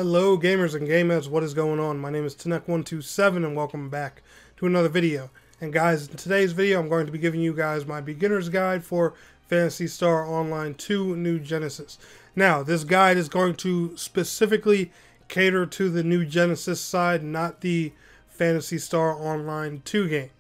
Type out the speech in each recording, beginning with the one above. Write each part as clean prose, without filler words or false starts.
Hello gamers and gameheads, what is going on? My name is Tenek127 and welcome back to another video. And guys, in today's video I'm going to be giving you guys my beginner's guide for Phantasy Star Online 2 New Genesis. Now, this guide is going to specifically cater to the New Genesis side, not the Phantasy Star Online 2 game.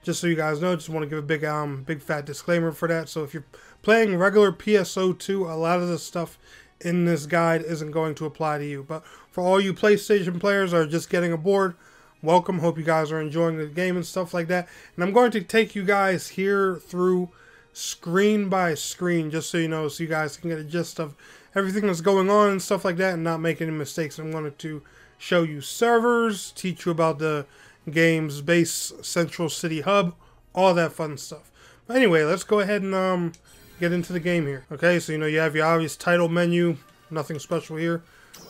Just so you guys know, just want to give a big fat disclaimer for that. So if you're playing regular Pso2, a lot of the stuff in this guide isn't going to apply to you. But for all you PlayStation players are just getting aboard, welcome. Hope you guys are enjoying the game and stuff like that. And I'm going to take you guys here through screen by screen, just so you know, so you guys can get a gist of everything that's going on and stuff like that and not make any mistakes. I'm going to show you servers, teach you about the game's base central city hub, all that fun stuff. But anyway, let's go ahead and get into the game here. Okay, so you have your obvious title menu, nothing special here.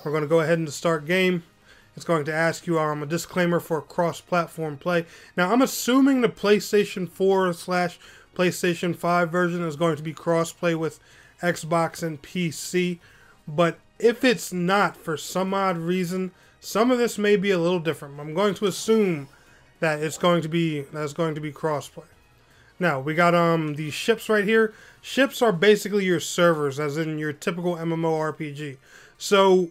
We're going to go ahead and start game. It's going to ask you a disclaimer for cross-platform play. Now, I'm assuming the PlayStation 4/PlayStation 5 version is going to be cross-play with Xbox and PC, but if it's not, for some odd reason, some of this may be a little different. I'm going to assume that it's going to be crossplay. Now, we got these ships right here. Ships are basically your servers, as in your typical MMORPG. So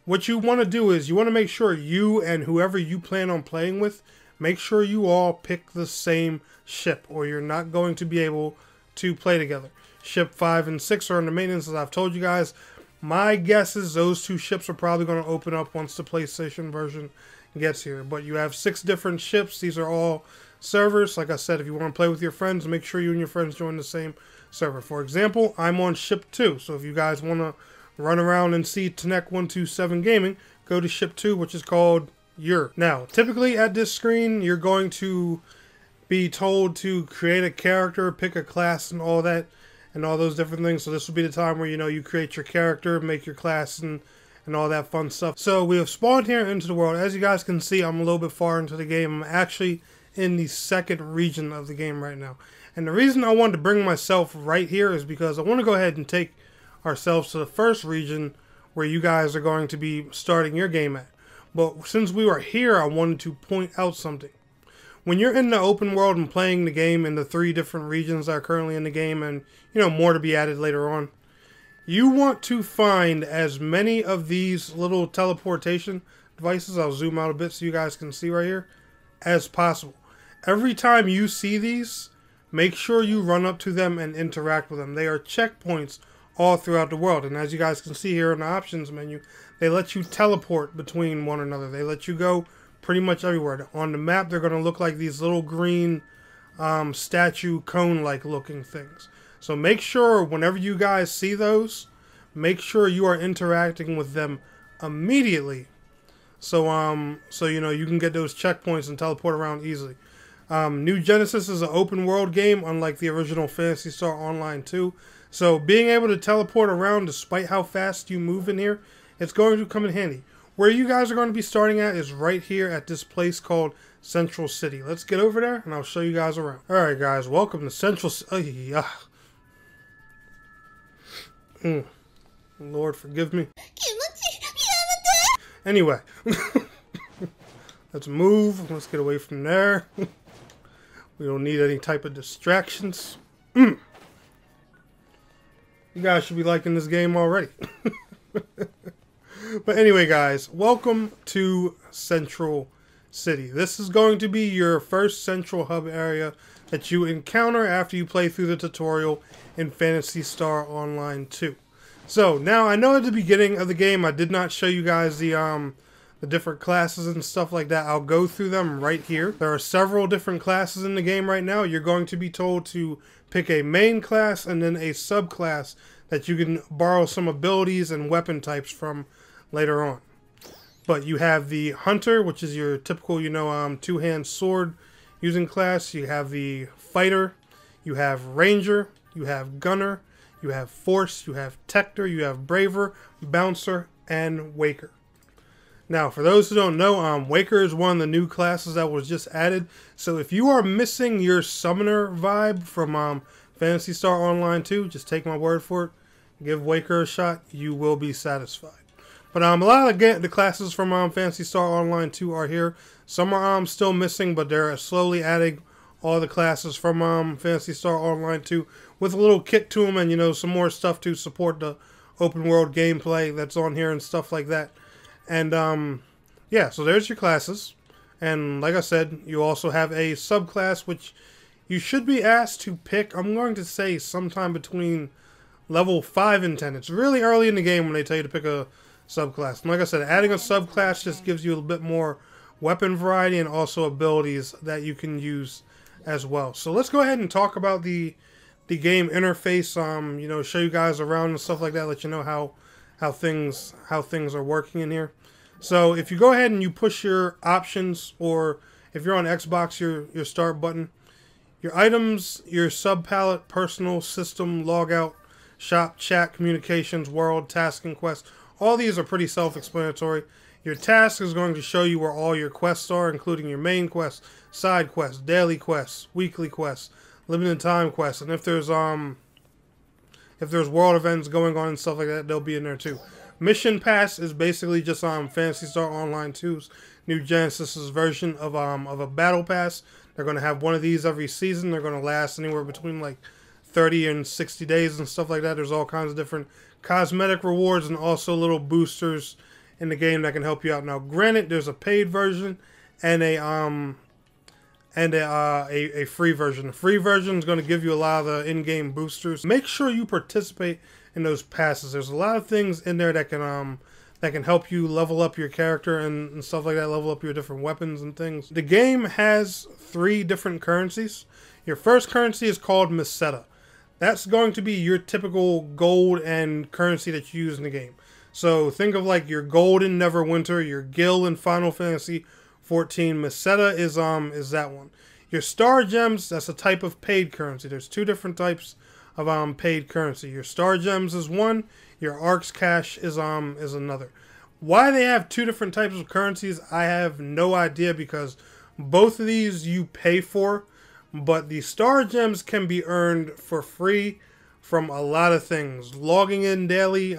what you want to do is you want to make sure you and whoever you plan on playing with, make sure you all pick the same ship, or you're not going to be able to play together. Ship 5 and 6 are in the maintenance, as I've told you guys. My guess is those two ships are probably going to open up once the PlayStation version gets here. But you have 6 different ships. These are all servers. Like I said, if you want to play with your friends, make sure you and your friends join the same server. For example, I'm on ship 2. So if you guys want to run around and see Tenek127 Gaming, go to ship 2, which is called Your. Now, typically at this screen, you're going to be told to create a character, pick a class, and all that, and all those different things. So this will be the time where you create your character, make your class, and all that fun stuff. So we have spawned here into the world. As you guys can see, I'm a little bit far into the game. I'm actually in the second region of the game right now. And the reason I wanted to bring myself right here is because I want to go ahead and take ourselves to the first region where you guys are going to be starting your game at. But since we are here, I wanted to point out something. When you're in the open world and playing the game in the 3 different regions that are currently in the game, and more to be added later on, you want to find as many of these little teleportation devices, I'll zoom out a bit so you guys can see right here, as possible. Every time you see these, make sure you run up to them and interact with them. They are checkpoints all throughout the world, and as you guys can see here in the options menu, they let you teleport between one another. They let you go pretty much everywhere. On the map, they're going to look like these little green statue cone-like looking things. So make sure whenever you guys see those, make sure you are interacting with them immediately. So you can get those checkpoints and teleport around easily. New Genesis is an open world game, unlike the original Phantasy Star Online 2. So being able to teleport around despite how fast you move in here, it's going to come in handy. Where you guys are going to be starting at is right here at this place called Central City. Let's get over there and I'll show you guys around. Alright guys, welcome to Central City. Lord forgive me. Anyway, let's move. Let's get away from there. We don't need any type of distractions. You guys should be liking this game already. But anyway, guys, welcome to Central City. This is going to be your first central hub area that you encounter after you play through the tutorial in Phantasy Star Online 2. So, now, I know at the beginning of the game I did not show you guys the different classes and stuff like that. I'll go through them right here. There are several different classes in the game right now. You're going to be told to pick a main class and then a subclass that you can borrow some abilities and weapon types from later on. But you have the Hunter, which is your typical, two-hand sword using class. You have the Fighter, you have Ranger, you have Gunner, you have Force, you have Tector, you have Braver, Bouncer, and Waker. Now, for those who don't know, Waker is one of the new classes that was just added. So if you are missing your Summoner vibe from Phantasy Star Online 2, just take my word for it. Give Waker a shot. You will be satisfied. But a lot of the classes from Phantasy Star Online 2 are here. Some are still missing, but they're slowly adding all the classes from Phantasy Star Online 2 with a little kick to them, and you know, some more stuff to support the open world gameplay that's on here and stuff like that. And yeah, so there's your classes. And like I said, you also have a subclass which you should be asked to pick. I'm going to say sometime between level 5 and 10. It's really early in the game when they tell you to pick a subclass. And like I said, adding a subclass just gives you a little bit more weapon variety and also abilities that you can use as well. So let's go ahead and talk about the game interface. You know, show you guys around and stuff like that. Let you know how things are working in here. So if you go ahead and you push your options, or if you're on Xbox, your start button, your items, your sub palette, personal, system, logout, shop, chat, communications, world, task, and quest. All these are pretty self-explanatory. Your task is going to show you where all your quests are, including your main quests, side quests, daily quests, weekly quests, limited time quests, and if there's world events going on and stuff like that, they'll be in there too. Mission Pass is basically just Phantasy Star Online 2's new Genesis's version of a battle pass. They're going to have one of these every season. They're going to last anywhere between like 30 and 60 days and stuff like that. There's all kinds of different cosmetic rewards and also little boosters in the game that can help you out. Now, granted, there's a paid version and a free version. The free version is going to give you a lot of the in-game boosters. Make sure you participate in those passes. There's a lot of things in there that can help you level up your character and stuff like that, level up your different weapons and things. The game has 3 different currencies. Your first currency is called Meseta. That's going to be your typical gold and currency that you use in the game. So think of like your gold in Neverwinter, your gil in Final Fantasy 14. Meseta is that one. Your star gems, that's a type of paid currency. There's 2 different types of paid currency. Your star gems is one, your Arx Cash is another. Why they have 2 different types of currencies, I have no idea, because both of these you pay for, but the star gems can be earned for free from a lot of things. Logging in daily,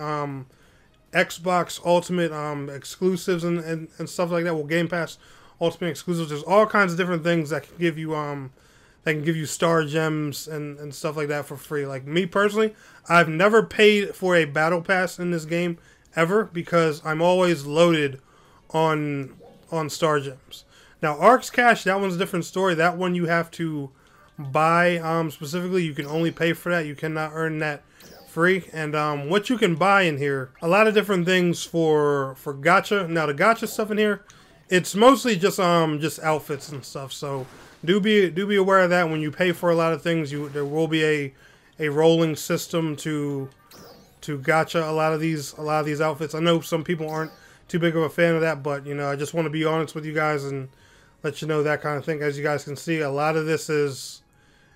Xbox Ultimate exclusives and stuff like that. Well, Game Pass Ultimate exclusives. There's all kinds of different things that can give you star gems and stuff like that for free. Like me personally, I've never paid for a battle pass in this game ever, because I'm always loaded on star gems. Now, Arx Cash, that one's a different story. That one you have to buy specifically. You can only pay for that. You cannot earn that free. And what you can buy in here, a lot of different things for gacha. Now, the gacha stuff in here, it's mostly just outfits and stuff. So do be aware of that. When you pay for a lot of things, there will be a rolling system to gacha a lot of these outfits. I know some people aren't too big of a fan of that, but you know, I just want to be honest with you guys and let you know that kind of thing. As you guys can see, a lot of this is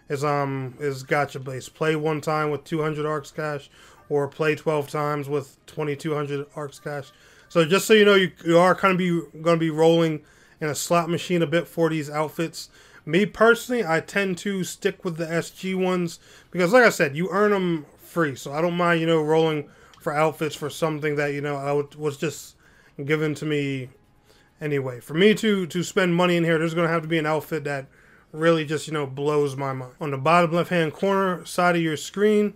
gacha based. Play 1 time with 200 Arx Cash, or play 12 times with 2200 Arx Cash. So just so you know, you are kind of going to be rolling in a slot machine a bit for these outfits. Me personally, I tend to stick with the SG ones because, like I said, you earn them free. So I don't mind, you know, rolling for outfits for something that, you know, was just given to me anyway. For me to spend money in here, there's going to have to be an outfit that really just, you know, blows my mind. On the bottom left-hand corner side of your screen,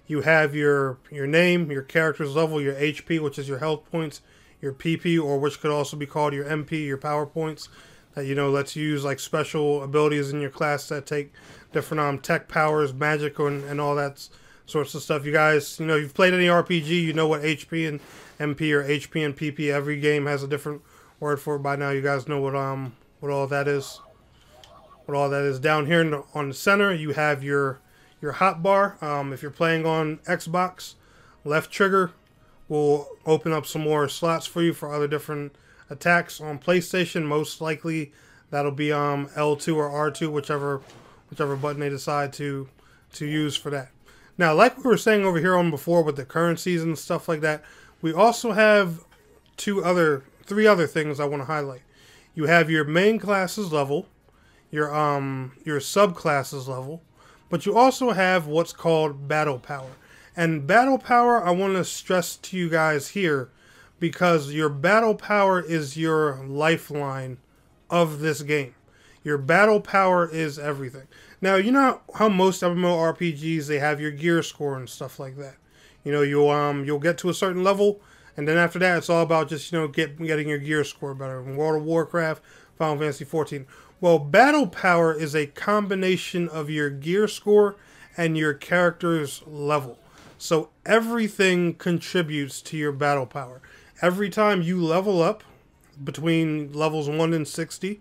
you have your name, your character's level, your HP, which is your health points, your PP, or which could also be called your MP, your power points, that, you know, lets you use like special abilities in your class that take different tech powers, magic, and all that sorts of stuff. You guys, you know, you've played any RPG, you know what HP and MP or HP and PP, every game has a different word for it by now. You guys know what all that is. What all that is. Down here on the center, you have your hotbar. If you're playing on Xbox, left trigger will open up some more slots for you for other different attacks. On PlayStation, most likely that'll be L2 or R2, whichever button they decide to use for that. Now, like we were saying over here on before with the currencies and stuff like that, we also have three other things I want to highlight. You have your main class's level, your subclasses level, but you also have what's called battle power. And battle power, I want to stress to you guys here, because your battle power is your lifeline of this game. Your battle power is everything. Now, you know how most MMORPGs, they have your gear score and stuff like that. You know, you'll get to a certain level, and then after that, it's all about just, you know, getting your gear score better. In World of Warcraft, Final Fantasy 14. Well, battle power is a combination of your gear score and your character's level. So everything contributes to your battle power. Every time you level up between levels 1 and 60,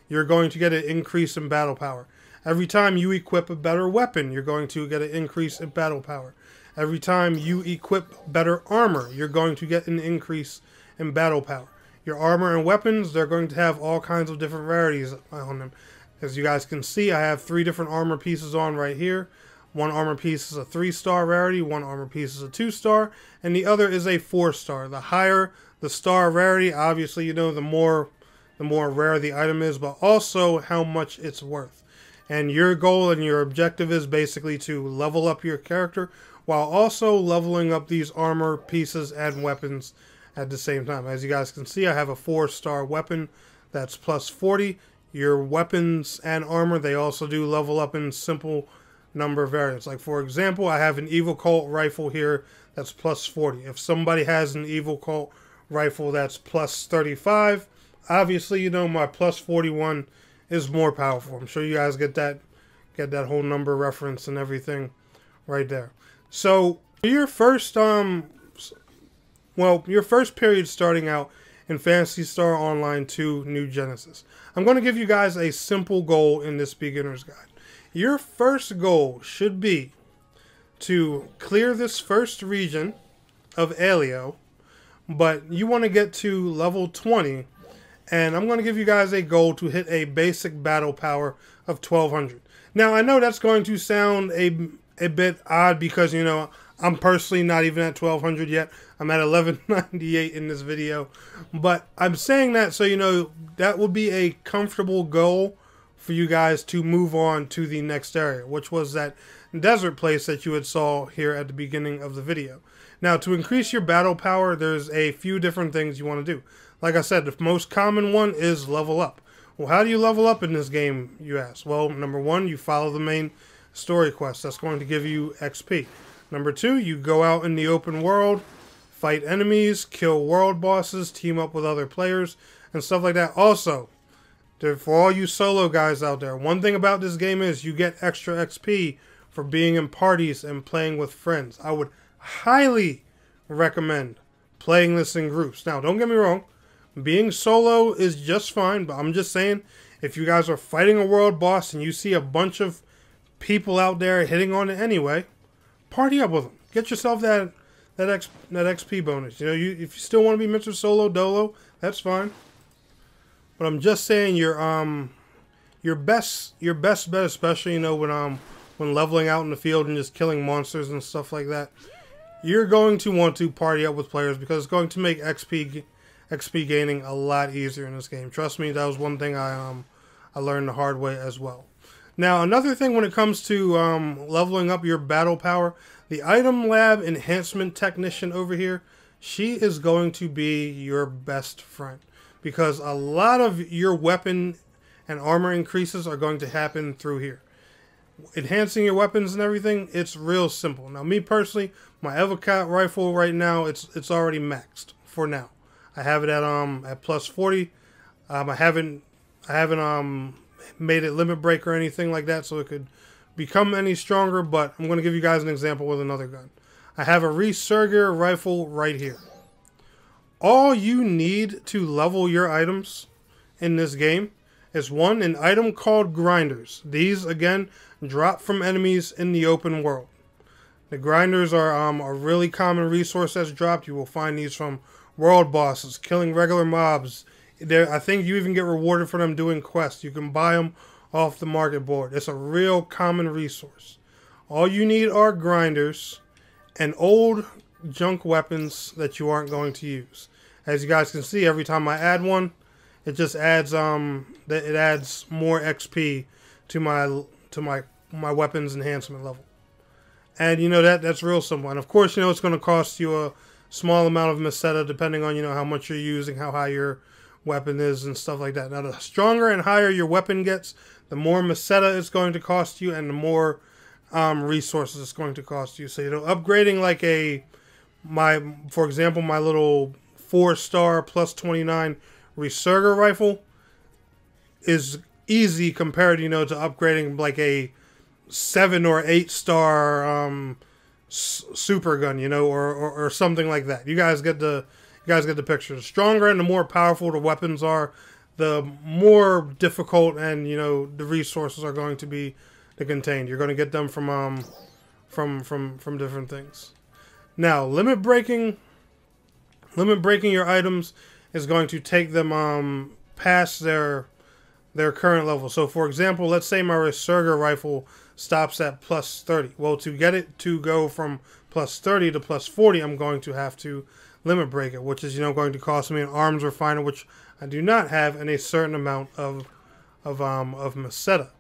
you're going to get an increase in battle power. Every time you equip a better weapon, you're going to get an increase in battle power. Every time you equip better armor, you're going to get an increase in battle power. Your armor and weapons, they're going to have all kinds of different rarities on them. As you guys can see, I have 3 different armor pieces on right here. One armor piece is a 3-star rarity, one armor piece is a 2-star, and the other is a 4-star. The higher the star rarity, obviously, you know, the more rare the item is, but also how much it's worth. And your goal and your objective is basically to level up your character while also leveling up these armor pieces and weapons at the same time. As you guys can see, I have a 4-star weapon that's plus 40. Your weapons and armor, they also do level up in simple number variants. Like, for example, I have an Evil Cult rifle here that's plus 40. If somebody has an Evil Cult rifle that's plus 35, obviously, you know, my plus 41 is more powerful. I'm sure you guys get that whole number reference and everything right there. So your first your first period starting out in Phantasy Star Online 2 New Genesis, I'm going to give you guys a simple goal in this beginner's guide. Your first goal should be to clear this first region of Alio, but you want to get to level 20, and I'm going to give you guys a goal to hit a basic battle power of 1200. Now, I know that's going to sound a bit odd because, you know, I'm personally not even at 1200 yet. I'm at 1198 in this video, but I'm saying that so you know that would be a comfortable goal for you guys to move on to the next area, which was that desert place that you had saw here at the beginning of the video. Now, to increase your battle power, there's a few different things you want to do. Like I said, the most common one is level up. Well, how do you level up in this game, you ask? Well, number 1, you follow the main story quest. That's going to give you XP. Number 2, you go out in the open world, fight enemies, kill world bosses, team up with other players, and stuff like that. Also, for all you solo guys out there, one thing about this game is you get extra XP for being in parties and playing with friends. I would highly recommend playing this in groups. Now, don't get me wrong, being solo is just fine, but I'm just saying, if you guys are fighting a world boss and you see a bunch of people out there hitting on it anyway, party up with them. Get yourself that XP bonus. You know, if you still want to be Mr. Solo Dolo, that's fine. But I'm just saying your best bet, especially, you know, when leveling out in the field and just killing monsters and stuff like that, you're going to want to party up with players because it's going to make XP gaining a lot easier in this game. Trust me, that was one thing I learned the hard way as well. Now, another thing when it comes to leveling up your battle power, the Item Lab Enhancement Technician over here, she is going to be your best friend, because a lot of your weapon and armor increases are going to happen through here. Enhancing your weapons and everything, it's real simple. Now, me personally, my Evocat rifle right now, it's already maxed for now. I have it at plus 40. I haven't made it limit break or anything like that, so it could become any stronger. But I'm going to give you guys an example with another gun. I have a Resurgir rifle right here. All you need to level your items in this game is an item called grinders. These, again, drop from enemies in the open world. The grinders are a really common resource that's dropped. You will find these from world bosses, killing regular mobs. I think you even get rewarded for them doing quests. You can buy them off the market board. It's a real common resource. All you need are grinders and old junk weapons that you aren't going to use. As you guys can see, every time I add one, it just adds it adds more XP to my weapons enhancement level. And you know that's real simple. And of course, you know it's going to cost you a small amount of meseta depending on, you know, how much you're using, how high your weapon is and stuff like that. Now, the stronger and higher your weapon gets, the more meseta it's going to cost you and the more resources it's going to cost you. So, you know, upgrading like for example, my little 4-star plus 29 Resurger rifle is easy compared, you know, to upgrading like a 7 or 8-star super gun, you know, or something like that. You guys get the picture. The stronger and the more powerful the weapons are, the more difficult and, you know, the resources are going to be contained. You're going to get them from different things. Now, limit breaking your items is going to take them past their current level. So, for example, let's say my Resurger rifle stops at plus 30. Well, to get it to go from plus 30 to plus 40, I'm going to have to limit break it, which is, you know, going to cost me an arms refiner, which I do not have, and a certain amount of meseta.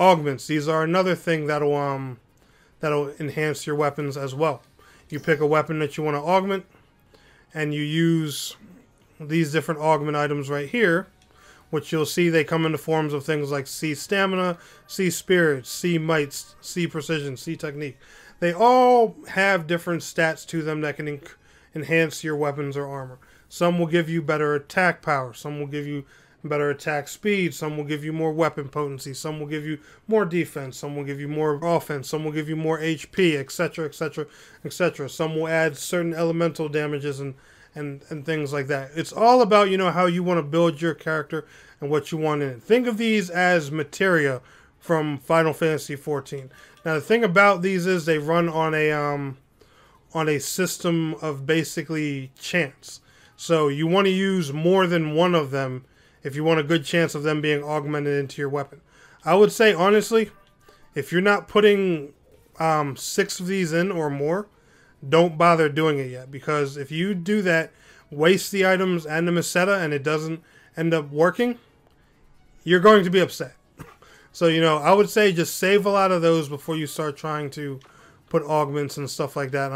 Augments. These are another thing that'll enhance your weapons as well. You pick a weapon that you want to augment, and you use these different augment items right here, which you'll see they come in the forms of things like C stamina, C spirit, C might, C precision, C technique. They all have different stats to them that can enhance your weapons or armor. Some will give you better attack power, some will give you better attack speed, some will give you more weapon potency, some will give you more defense, some will give you more offense, some will give you more HP, etc, etc, etc. Some will add certain elemental damages and things like that. It's all about, you know, how you want to build your character and what you want in it. Think of these as materia from Final Fantasy XIV. Now, the thing about these is they run on a system of basically chance. So you want to use more than one of them if you want a good chance of them being augmented into your weapon. I would say, honestly, if you're not putting 6 of these in or more, don't bother doing it yet, because if you do that, waste the items and the meseta, and it doesn't end up working, you're going to be upset. So, you know, I would say just save a lot of those before you start trying to put augments and stuff like that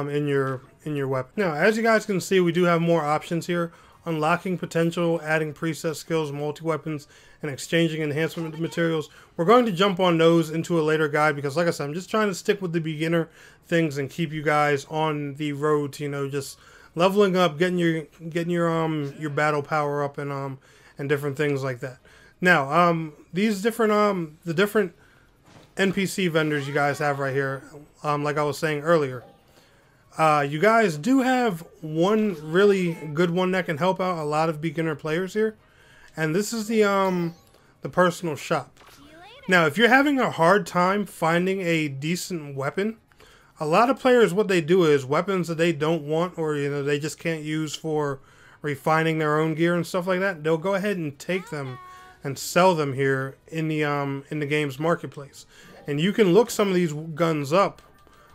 in your weapon. Now, as you guys can see, we do have more options here. Unlocking potential, adding preset skills, multi-weapons, and exchanging enhancement materials. We're going to jump on those into a later guide because, like I said, I'm just trying to stick with the beginner things and keep you guys on the road to, you know, just leveling up, getting your battle power up and different things like that. Now, these different the different NPC vendors you guys have right here, like I was saying earlier. You guys do have one really good one that can help out a lot of beginner players here, and this is the personal shop. Now, if you're having a hard time finding a decent weapon, a lot of players, what they do is weapons that they don't want, or, you know, they just can't use for refining their own gear and stuff like that, they'll go ahead and take them and sell them here in the game's marketplace. And you can look some of these guns up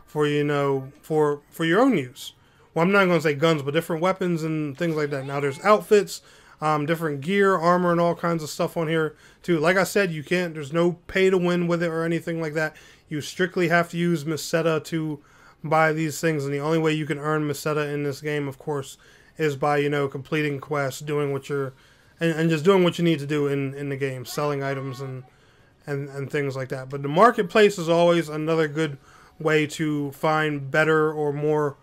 for, you know, for your own use. Well, I'm not going to say guns, but different weapons and things like that. Now, there's outfits, different gear, armor, and all kinds of stuff on here too. Like I said, there's no pay to win with it or anything like that. You strictly have to use meseta to buy these things, and the only way you can earn meseta in this game, of course, is by, you know, completing quests, doing what you're, and just doing what you need to do in the game, selling items and things like that. But the marketplace is always another good way to find better or more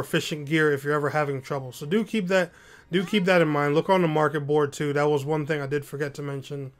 efficient gear if you're ever having trouble. So do keep that in mind. Look on the market board too. That was one thing I did forget to mention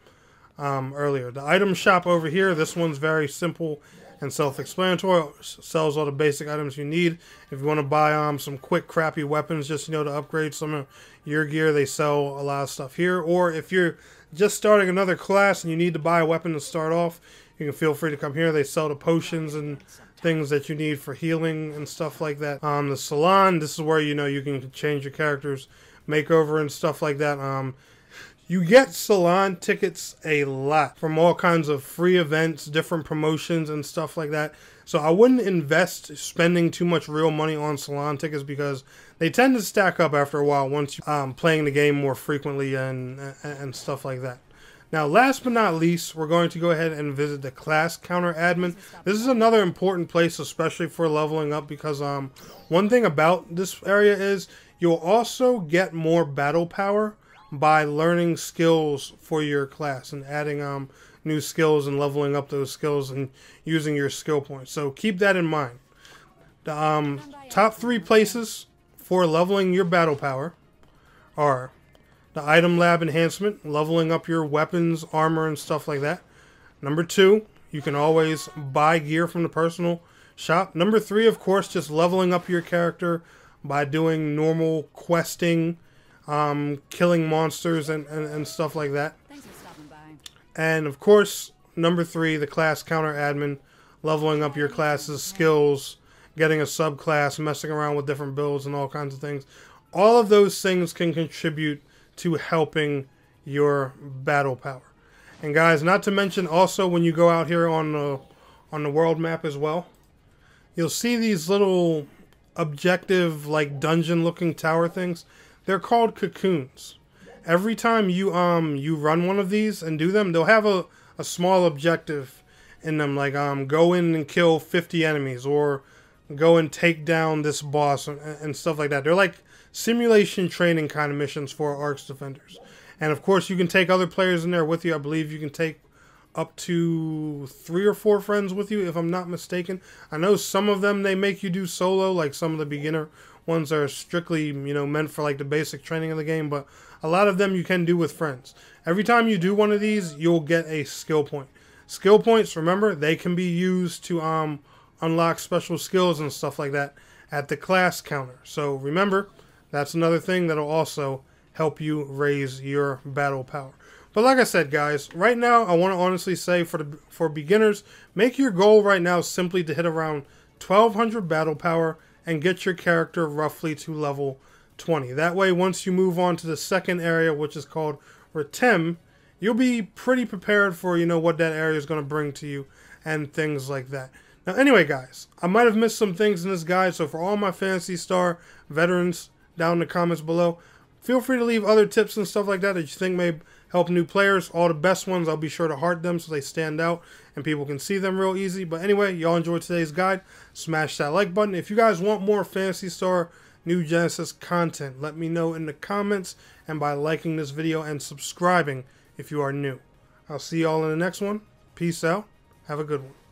earlier. The item shop over here, this one's very simple and self-explanatory. Sells all the basic items you need. If you want to buy some quick crappy weapons, just, you know, to upgrade some of your gear, they sell a lot of stuff here. Or if you're just starting another class and you need to buy a weapon to start off, you can feel free to come here. They sell the potions and things that you need for healing and stuff like that. The salon, this is where, you know, you can change your character's makeover and stuff like that. You get salon tickets a lot from all kinds of free events, different promotions and stuff like that. So I wouldn't invest spending too much real money on salon tickets because they tend to stack up after a while once you're playing the game more frequently and stuff like that. Now, last but not least, we're going to go ahead and visit the class counter admin. This is another important place, especially for leveling up, because one thing about this area is you'll also get more battle power by learning skills for your class and adding new skills and leveling up those skills and using your skill points. So keep that in mind. The top 3 places for leveling your battle power are the item lab enhancement, leveling up your weapons, armor, and stuff like that. Number 2, you can always buy gear from the personal shop. Number 3, of course, just leveling up your character by doing normal questing, killing monsters and stuff like that. Thanks for stopping by. And of course, number 3, the class counter admin, leveling up your class's skills, getting a subclass, messing around with different builds and all kinds of things. All of those things can contribute to helping your battle power. And guys, not to mention also when you go out here on the world map as well, you'll see these little objective, like dungeon looking tower things. They're called cocoons. Every time you run one of these and do them, they'll have a small objective in them, like go in and kill 50 enemies, or go and take down this boss and stuff like that. They're like simulation training kind of missions for Arx defenders. And of course, you can take other players in there with you. I believe you can take up to 3 or 4 friends with you, if I'm not mistaken. I know some of them they make you do solo, like some of the beginner ones are strictly, meant for like the basic training of the game, but a lot of them you can do with friends. Every time you do one of these, you'll get a skill point. Skill points, remember, they can be used to unlock special skills and stuff like that at the class counter. So remember, that's another thing that'll also help you raise your battle power. But like I said, guys, right now I want to honestly say for beginners, make your goal right now simply to hit around 1200 battle power and get your character roughly to level 20. That way, once you move on to the second area, which is called Retem, you'll be pretty prepared for, what that area is going to bring to you and things like that. Now, anyway, guys, I might have missed some things in this guide, so for all my Phantasy Star veterans down in the comments below, feel free to leave other tips and stuff like that you think may help new players. All the best ones, I'll be sure to heart them so they stand out and people can see them real easy. But anyway, y'all enjoyed today's guide. Smash that like button. If you guys want more Phantasy Star New Genesis content, let me know in the comments and by liking this video and subscribing if you are new. I'll see y'all in the next one. Peace out. Have a good one.